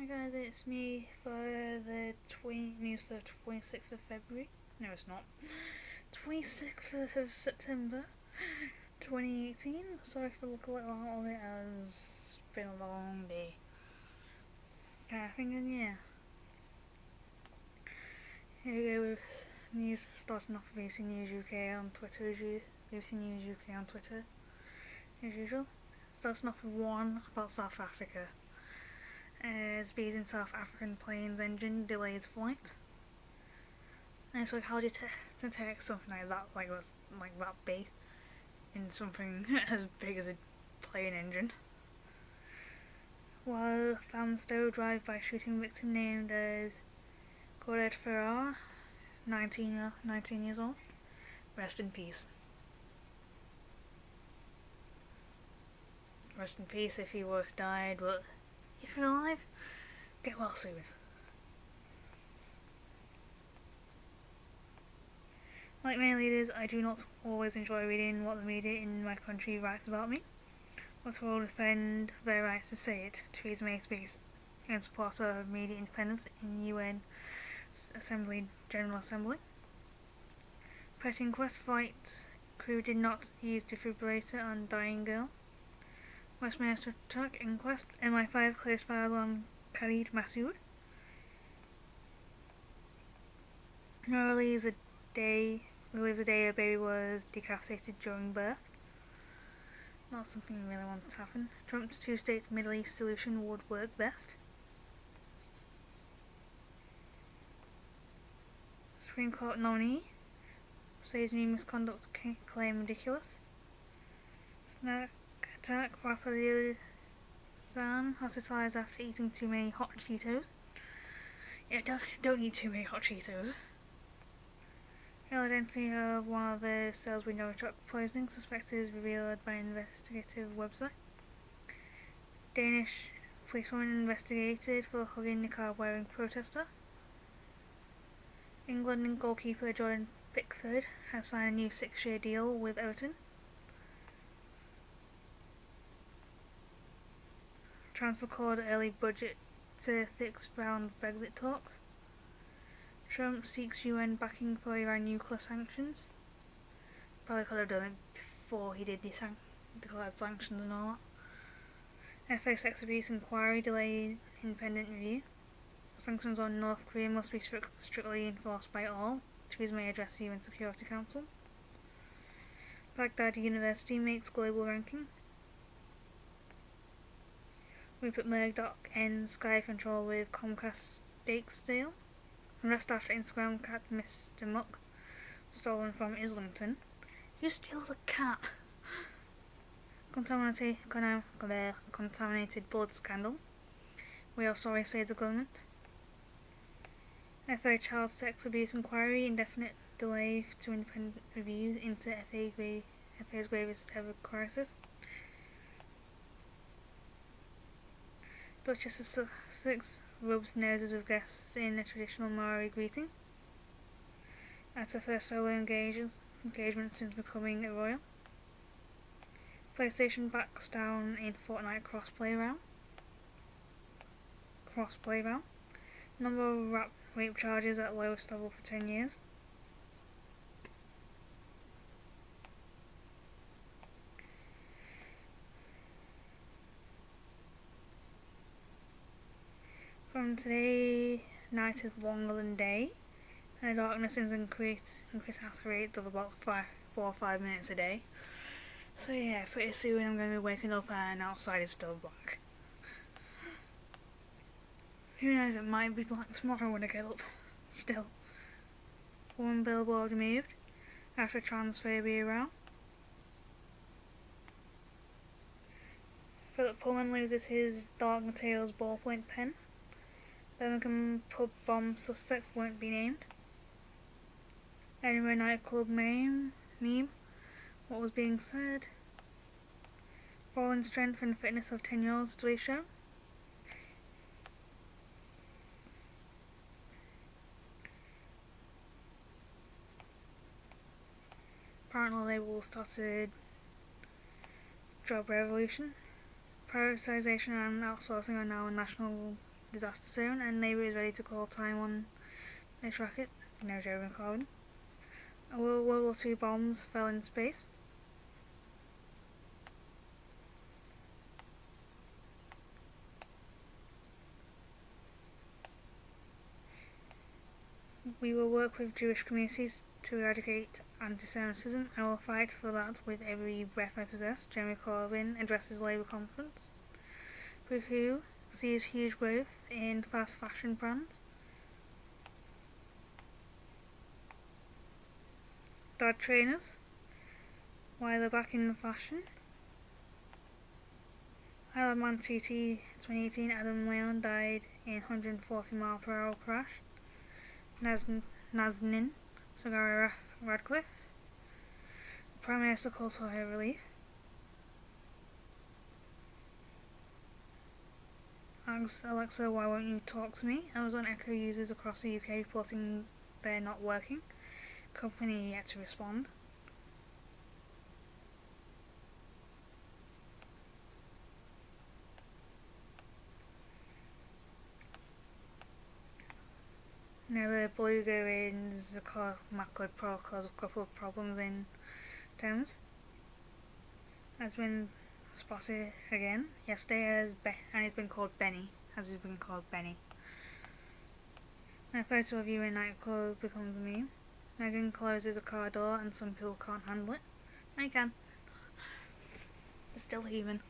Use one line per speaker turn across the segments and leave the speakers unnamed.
Hi guys, it's me for the news for 26th of February. No, it's not. 26th of September 2018. Sorry for looking a little out of it, as it's been a long day. Kind of thing, and yeah. Here we go with news starting off with BBC News UK on Twitter, BBC News UK on Twitter, as usual. Starting off with one about South Africa. Speeding South African plane's engine delays flight. And it's like, how do you detect something like that, like that big, in something as big as a plane engine? While Thamstow drive-by shooting victim named as Goddard Farrar, 19 years old. Rest in peace. Rest in peace if you were died, but if you're alive, get well soon. Like many leaders, I do not always enjoy reading what the media in my country writes about me, but I will defend their rights to say it. Theresa May speaks in support of media independence in UN General Assembly. Press inquest: flight crew did not use defibrillator on dying girl. Westminster truck inquest: MI5 closed file on Khalid Masood. Relieves a day a baby was decapitated during birth. Not something you really want to happen. Trump's two-state Middle East solution would work best. Supreme Court nominee says new misconduct claim ridiculous. Snack attack: Raphael Zan hospitalized after eating too many hot Cheetos. Yeah, don't eat too many hot Cheetos. Real identity of one of the sales window truck poisoning suspected is revealed by an investigative website. Danish policewoman investigated for hugging niqab-wearing protester. England goalkeeper Jordan Pickford has signed a new 6-year deal with Everton. Chancellor called early budget to fix round Brexit talks. Trump seeks UN backing for Iran nuclear sanctions. Probably could have done it before he did declared sanctions and all that. FA sex abuse inquiry delayed independent review. Sanctions on North Korea must be strictly enforced by all. Theresa May address UN Security Council. Baghdad University makes global ranking. Rupert Murdoch ends Sky control with Comcast stake sale. Arrest after Instagram cat Mr. Muck stolen from Islington. Who steals a cat? Contaminated blood scandal. We are sorry, says the government. FA child sex abuse inquiry indefinite delay to independent review into FA's gravest ever crisis. Duchess of Sussex rubs noses with guests in a traditional Maori greeting. At her first solo engagement since becoming a royal. PlayStation backs down in Fortnite crossplay round. Number of rape charges at lowest level for 10 years. From today, night is longer than day, and the darkness is increased at a rate of about 4 or 5 minutes a day. So yeah, pretty soon I'm going to be waking up and outside is still black. Who knows, it might be black tomorrow when I get up. Still. One billboard removed after transphobia row. Philip Pullman loses his Dark Materials ballpoint pen. Birmingham pub bomb suspects won't be named. Edinburgh nightclub meme. What was being said? Falling strength and fitness of 10-year-olds to show. Apparently Labour started job revolution. Privatisation and outsourcing are now national disaster zone, and Labour is ready to call time on its racket. No Jeremy Corbyn. World War II bombs fell in space. We will work with Jewish communities to eradicate anti-Semitism, and will fight for that with every breath I possess. Jeremy Corbyn addresses Labour conference. Boohoo sees huge growth in fast fashion brands. Dad trainers, why they're back in fashion. Isle of Man TT 2018, Adam Leon died in 140-mile-per-hour crash. Nazanin Zaghari Ratcliffe. The Prime Minister calls for her relief. Asks Alexa, why won't you talk to me? Amazon Echo users across the UK reporting they're not working. Company yet to respond. Now the beluga in Zakar Macwood Pro caused a couple of problems in Thames. Has been spotted again yesterday and he's been called Benny. When a photo of you in a nightclub becomes a meme. Meghan closes a car door and some people can't handle it. I can. They're still human.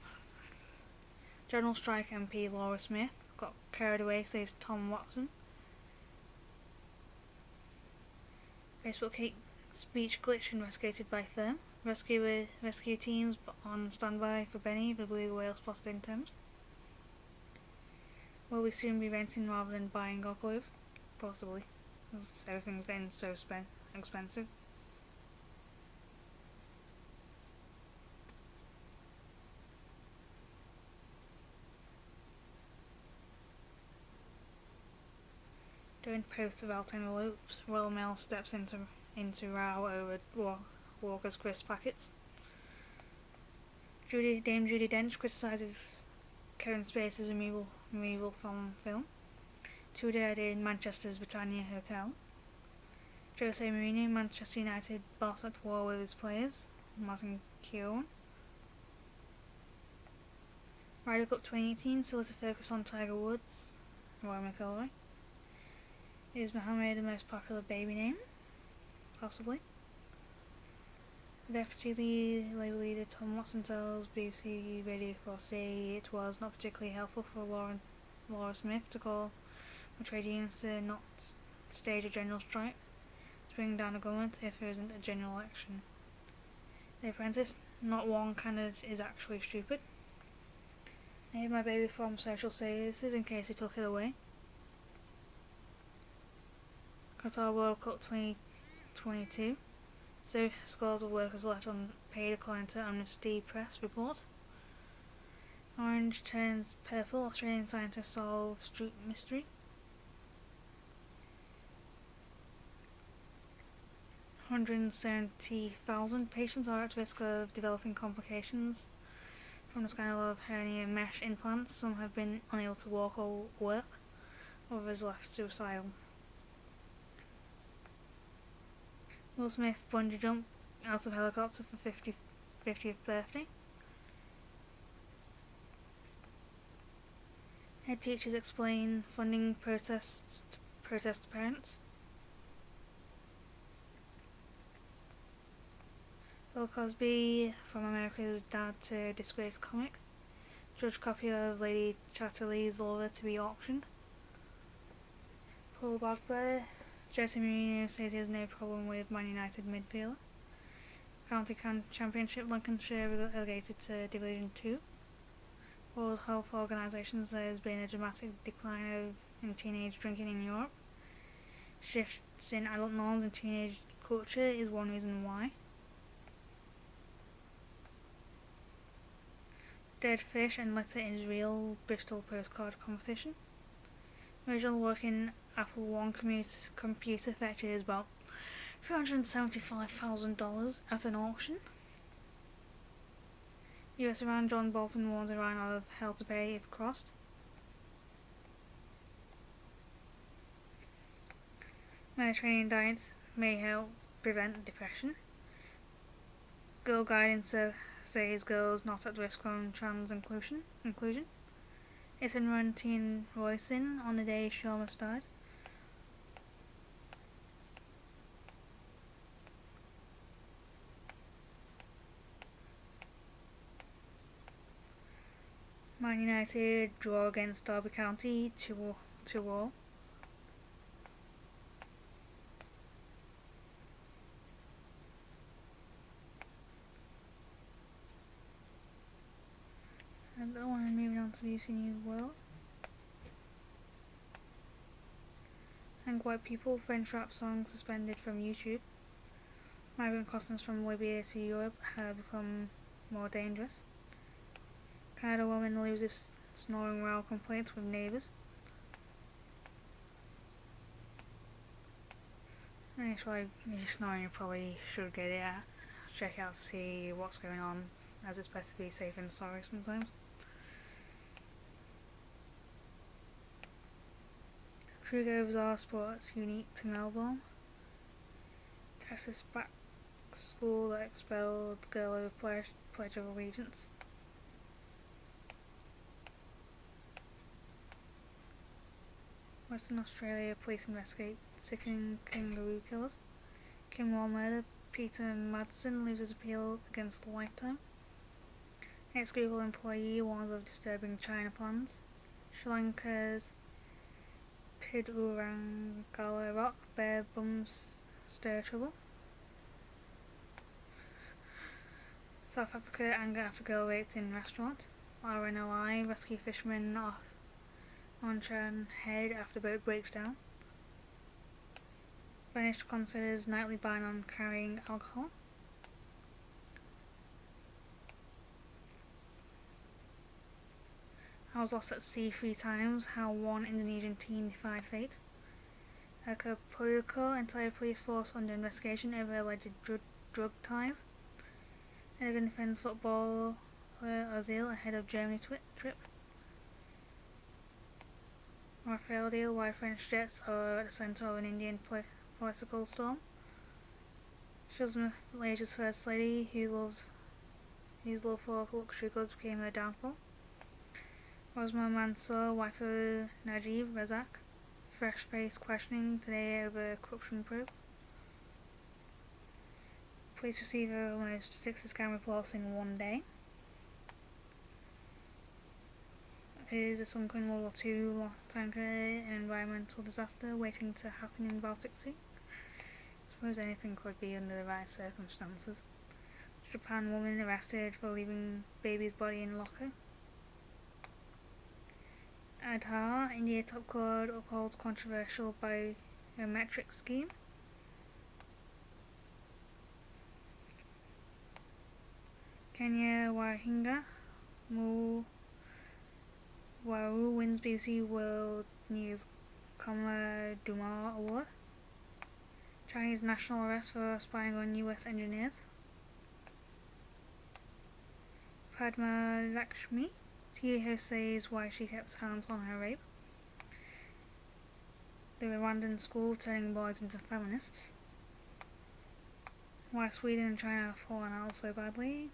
General Strike MP Laura Smith got carried away, says Tom Watson. Facebook hate speech glitch investigated by firm. Rescue teams on standby for Benny, the blue whale spotted in Thames. Will we soon be renting rather than buying our clothes? Possibly. Everything's getting so expensive. During post about envelopes, Royal Mail steps into row over Walker's crisp packets. Dame Judi Dench criticises Kevin Spacey's removal from film. Two dead in Manchester's Britannia Hotel. Jose Mourinho, Manchester United boss at war with his players. Martin Keown. Ryder Cup 2018 still to focus on Tiger Woods. Rory McIlroy. Is Mohammed the most popular baby name? Possibly. The Deputy Labour leader Tom Watson tells BBC Radio 4 today it was not particularly helpful for Laura Smith to call for trade unions to not stage a general strike to bring down the government if there isn't a general election. The Apprentice, not one candidate is actually stupid. I hid my baby from social services in case he took it away. Qatar World Cup 2022. So scores of workers left unpaid according to Amnesty Press report. Orange turns purple. Australian scientists solve street mystery. 170,000 patients are at risk of developing complications from the scandal of hernia mesh implants. Some have been unable to walk or work. Others left suicidal. Will Smith bungee jump out of helicopter for 50th birthday. Head teachers explain funding protests to protest parents. Bill Cosby from America's Dad to Disgrace comic. Judge copy of Lady Chatterley's Law to be auctioned. Paul Pogba. Jose Mourinho says he has no problem with Man United midfielder. County Championship, Lincolnshire relegated to Division 2. World Health Organisation says there's been a dramatic decline in teenage drinking in Europe. Shifts in adult norms and teenage culture is one reason why. Dead fish and letter is real Bristol postcard competition. Original working Apple One computer fetches about $375,000 at an auction. US Iran John Bolton warns Iran of hell to pay if crossed. Mediterranean diets may help prevent depression. Girl guidance says girls not at risk from trans inclusion. Ethan Rantin Roisin on the day she almost died. Man United draw against Derby County 2-2. And that one, moving on to BBC News World. And white people, French rap song suspended from YouTube. Migrant crossings from Libya to Europe have become more dangerous. Canada woman loses snoring while complaints with neighbours. Actually, if you're snoring, you probably should get it out. Check out to see what's going on, as it's best to be safe and sorry sometimes. Trugo Bizarre Sports unique to Melbourne. Texas back school that expelled girl over Pledge of Allegiance. Western Australia police investigate sickening kangaroo killers. Kinwall murder. Peter Madsen loses appeal against Lifetime. Ex-Google employee warns of disturbing China plans. Sri Lanka's Pidurangala rock bear bums stir trouble. South Africa anger after girl raped in restaurant. RNLI rescue fisherman off Monchan head after boat breaks down. Venice considers nightly ban on carrying alcohol. I was lost at sea 3 times. How one Indonesian teen defied fate. Acapulco, entire police force under investigation over alleged drug ties. Elegant defends football Ozil ahead of Germany trip. Rafael deal why French jets are at the centre of an Indian political storm. Shil Smith, Malaysia's first lady, whose love for luxury goods became her downfall. Rosma Mansour, wife of Najib Razak, fresh face questioning today over corruption probe. Police receive almost 60 scam reports in one day. Is a sunken World War II tanker an environmental disaster waiting to happen in Baltic Sea? I suppose anything could be under the right circumstances. Japan woman arrested for leaving baby's body in locker. Aadhaar, India top court upholds controversial biometric scheme. Kenya Wahinga Waru wins BBC World News Kamala Dumar Award. Chinese national arrest for spying on US engineers. Padma Lakshmi, TV host says why she kept hands on her rape. The Rwandan school turning boys into feminists. Why Sweden and China have fallen out so badly.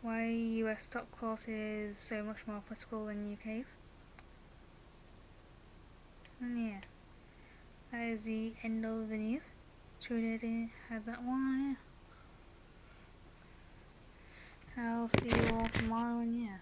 Why US top court is so much more political than UK's. And yeah, that is the end of the news. True had that one, yeah. I'll see you all tomorrow, and yeah.